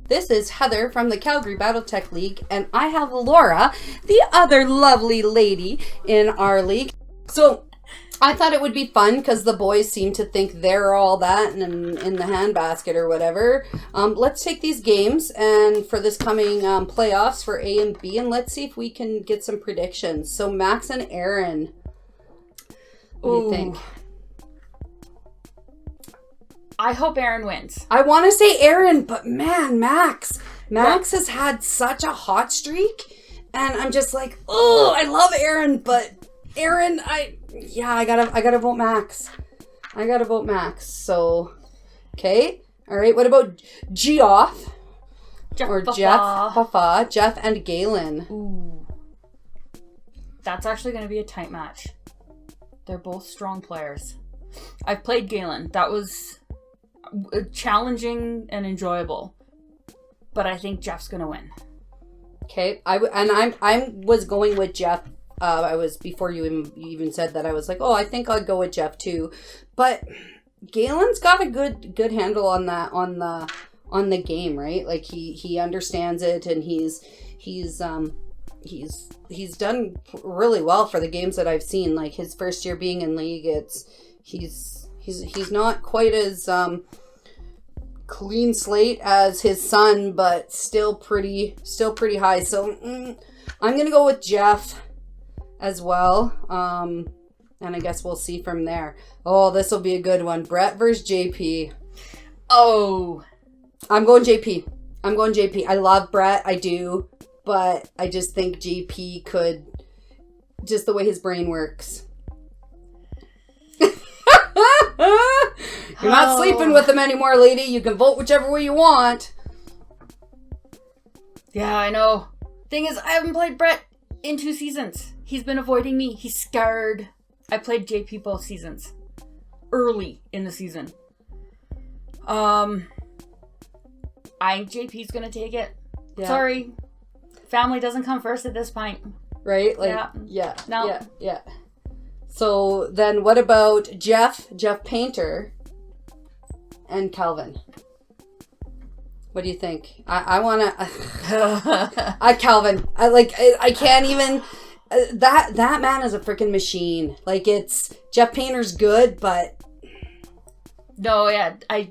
This is Heather from the Calgary Battletech League, and I have Laura, the other lovely lady in our league. So I thought it would be fun because the boys seem to think they're all that and in the handbasket or whatever. Let's take these games and for this coming playoffs for A and B, and let's see if we can get some predictions. So Max and Aaron, what do you think? I hope Aaron wins. I want to say Aaron, but man, Max has had such a hot streak, and I'm just like, oh, I love Aaron, but Aaron, I gotta vote Max. I gotta vote Max. So, okay, all right. What about Geoff or Jeff and Galen? Ooh, that's actually going to be a tight match. They're both strong players. I've played Galen. That was challenging and enjoyable, but I think Jeff's gonna win. Okay, I was going with Jeff. I was before you even said that. I was like, oh, I think I'll go with Jeff too, but Galen's got a good handle on that on the game, right? Like he understands it, and he's done really well for the games that I've seen. Like his first year being in league, he's not quite as clean slate as his son, but still pretty high. So I'm gonna go with Jeff as well. And I guess we'll see from there. Oh, this will be a good one. Brett versus JP. Oh, I'm going JP. I love Brett, I do, but I just think JP could, just the way his brain works. You're not sleeping with him anymore, lady. You can vote whichever way you want. Yeah, I know. Thing is, I haven't played Brett in 2 seasons. He's been avoiding me. He's scared. I played JP both seasons. Early in the season. I think JP's gonna take it. Yeah. Sorry. Family doesn't come first at this point. Right? Like, yeah. No. Yeah. So then what about Jeff Painter, and Calvin? What do you think? I want to... Calvin. I can't even... That man is a freaking machine. Like, it's... Jeff Painter's good, but... No, yeah. I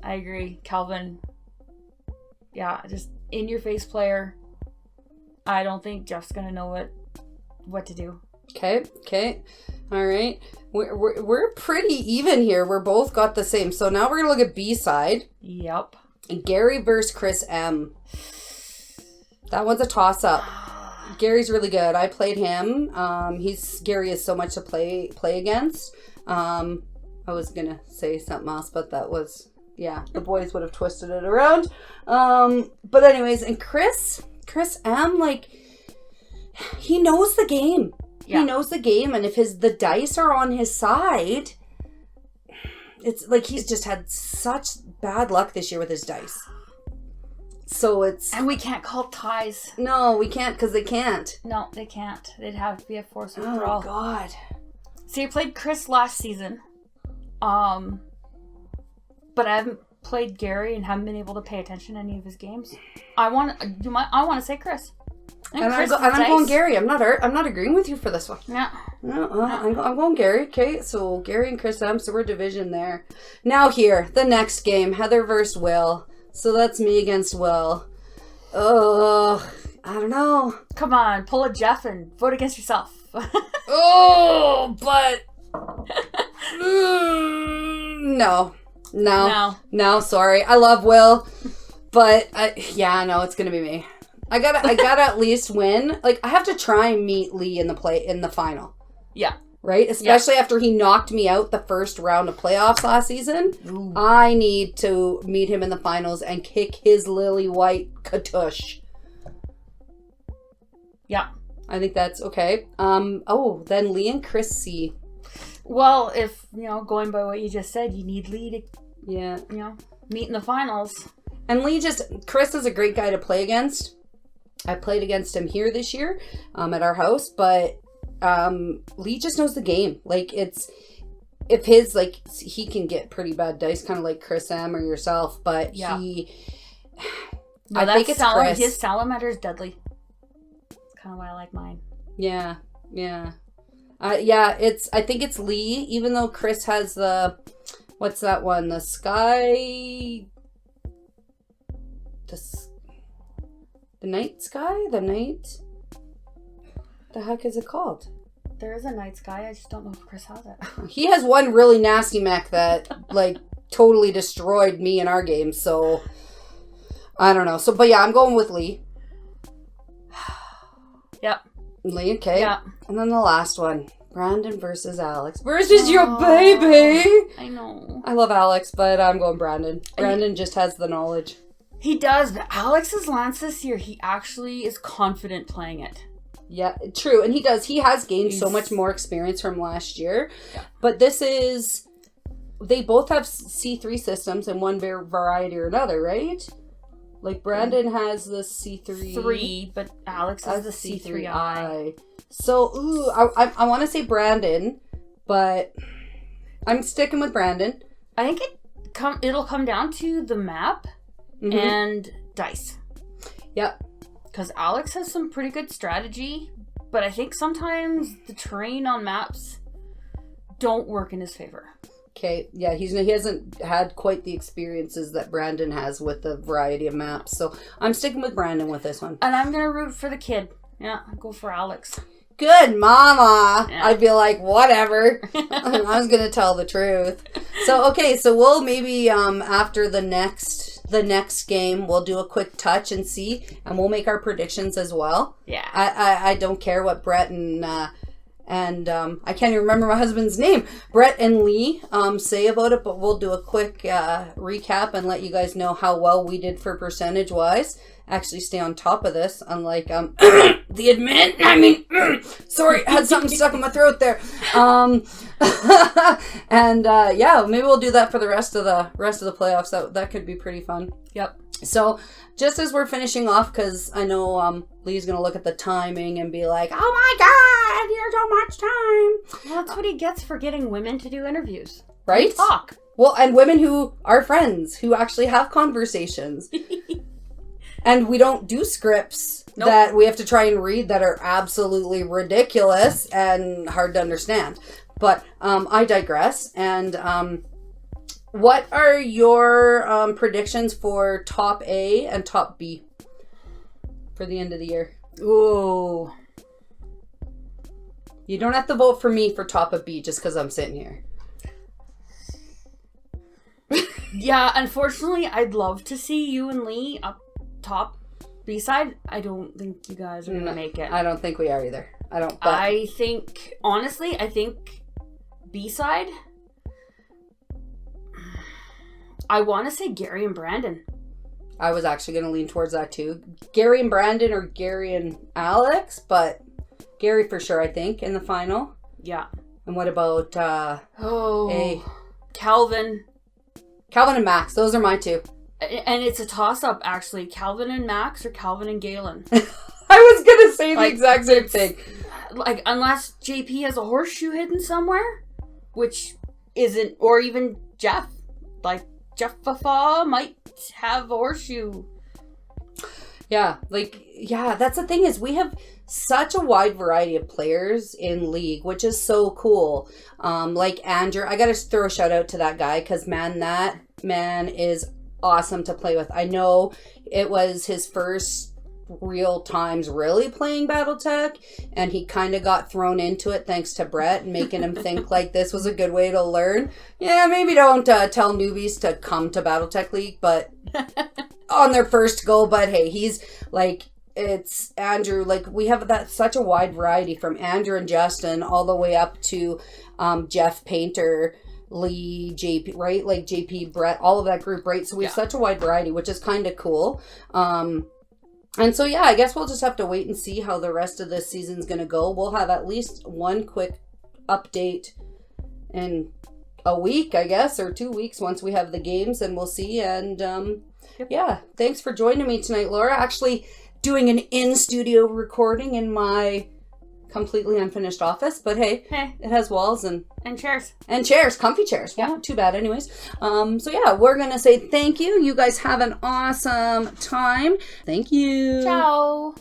agree. Calvin. Yeah, just in-your-face player. I don't think Jeff's going to know what to do. Okay. All right. We're pretty even here. We're both got the same. So now we're going to look at B side. Yep. Gary versus Chris M. That one's a toss-up. Gary's really good. I played him. Gary is so much to play against. I was going to say something else, but that was... Yeah, the boys would have twisted it around. But anyways, and Chris M, like, he knows the game. Yeah. He knows the game, and if the dice are on his side, it's like he's just had such bad luck this year with his dice. So it's... And we can't call ties. No, we can't, because they can't. No, they can't. They'd have to be a force withdrawal. Oh, God. So you played Chris last season. But I haven't played Gary and haven't been able to pay attention to any of his games. I want to say Chris. And I'm going Gary. I'm not agreeing with you for this one. Yeah. No. I'm going Gary. Okay, so Gary and Chris M. So we're division there. Now here, the next game, Heather versus Will. So that's me against Will. I don't know. Come on, pull a Jeff and vote against yourself. Oh, but no. Sorry, I love Will, but it's gonna be me. I gotta at least win. Like, I have to try and meet Lee in the final. Yeah. Right? Especially after he knocked me out the first round of playoffs last season. Ooh. I need to meet him in the finals and kick his lily white katush. Yeah. I think that's okay. Then Lee and Chris C. Well, if, going by what you just said, you need Lee to, meet in the finals. And Chris is a great guy to play against. I played against him here this year at our house, but Lee just knows the game. Like, if his, like, he can get pretty bad dice, kind of like Chris M or yourself, but I think it's Chris. His salamander is deadly. That's kind of why I like mine. Yeah. I think it's Lee, even though Chris has what's that one? The night sky? The heck is it called? There is a night sky. I just don't know if Chris has it. He has one really nasty mech that, like, totally destroyed me in our game, so I don't know. So, but yeah, I'm going with Lee. Yep. Lee, okay. Yeah. And then the last one. Brandon versus Alex. Versus your baby! I know. I love Alex, but I'm going Brandon. Brandon just has the knowledge. He does, but Alex's lance this year, he actually is confident playing it. Yeah, true. And he does. He has gained so much more experience from last year. Yeah. But this is... They both have C3 systems in one variety or another, right? Like, Brandon has the C3... 3, but Alex has the C3I. So, I want to say Brandon, but I'm sticking with Brandon. I think it'll come down to the map and dice. Yep. Because Alex has some pretty good strategy, but I think sometimes the terrain on maps don't work in his favor. Okay, yeah, he hasn't had quite the experiences that Brandon has with the variety of maps, so I'm sticking with Brandon with this one. And I'm going to root for the kid. Yeah, I'll go for Alex. Good mama. Yeah. I'd be like, whatever. I was going to tell the truth. So, okay, so we'll maybe, after the next game, we'll do a quick touch and see, and we'll make our predictions as well. Yeah. I don't care what Brett and I can't even remember my husband's name, Brett and Lee, say about it, but we'll do a quick recap and let you guys know how well we did for percentage-wise. Actually stay on top of this, unlike the sorry, I had something stuck in my throat there. And maybe we'll do that for the rest of the playoffs. That could be pretty fun. Yep. So just as we're finishing off, because I know Lee's gonna look at the timing and be like, "Oh my God, there's so much time." Well, that's what he gets for getting women to do interviews, right? They talk. Well, and women who are friends who actually have conversations. And we don't do scripts that we have to try and read that are absolutely ridiculous and hard to understand. But I digress. And what are your predictions for top A and top B for the end of the year? Ooh. You don't have to vote for me for top of B just because I'm sitting here. Yeah, unfortunately, I'd love to see you and Lee up top. B-side, I don't think you guys are going to make it. I don't think we are either. I think, honestly, B-side, I want to say Gary and Brandon. I was actually going to lean towards that too. Gary and Brandon or Gary and Alex, but Gary for sure, I think, in the final. Yeah. And what about Calvin and Max? Those are my two. And it's a toss-up, actually. Calvin and Max or Calvin and Galen. I was going to say the exact same thing. Like, unless JP has a horseshoe hidden somewhere, which isn't, or even Jeff. Like, Jeff Fafa might have a horseshoe. Yeah, that's the thing is we have such a wide variety of players in League, which is so cool. Like Andrew, I got to throw a shout out to that guy because, man, that man is awesome to play with. I know it was his first real times really playing Battletech, and he kind of got thrown into it thanks to Brett, making him think like this was a good way to learn. Yeah, maybe don't tell newbies to come to Battletech League, but on their first go. But hey, he's like, it's Andrew. Like, we have such a wide variety from Andrew and Justin all the way up to Jeff Painter, Lee, JP, right? Like JP, Brett, all of that group, right? So we have such a wide variety, which is kind of cool. And so, yeah, I guess we'll just have to wait and see how the rest of this season's going to go. We'll have at least one quick update in a week, I guess, or 2 weeks once we have the games, and we'll see. And yeah, thanks for joining me tonight, Laura. Actually, doing an in-studio recording in my completely unfinished office, but hey, it has walls and chairs. And chairs, comfy chairs. Well, not too bad anyways. So yeah, we're going to say thank you. You guys have an awesome time. Thank you. Ciao.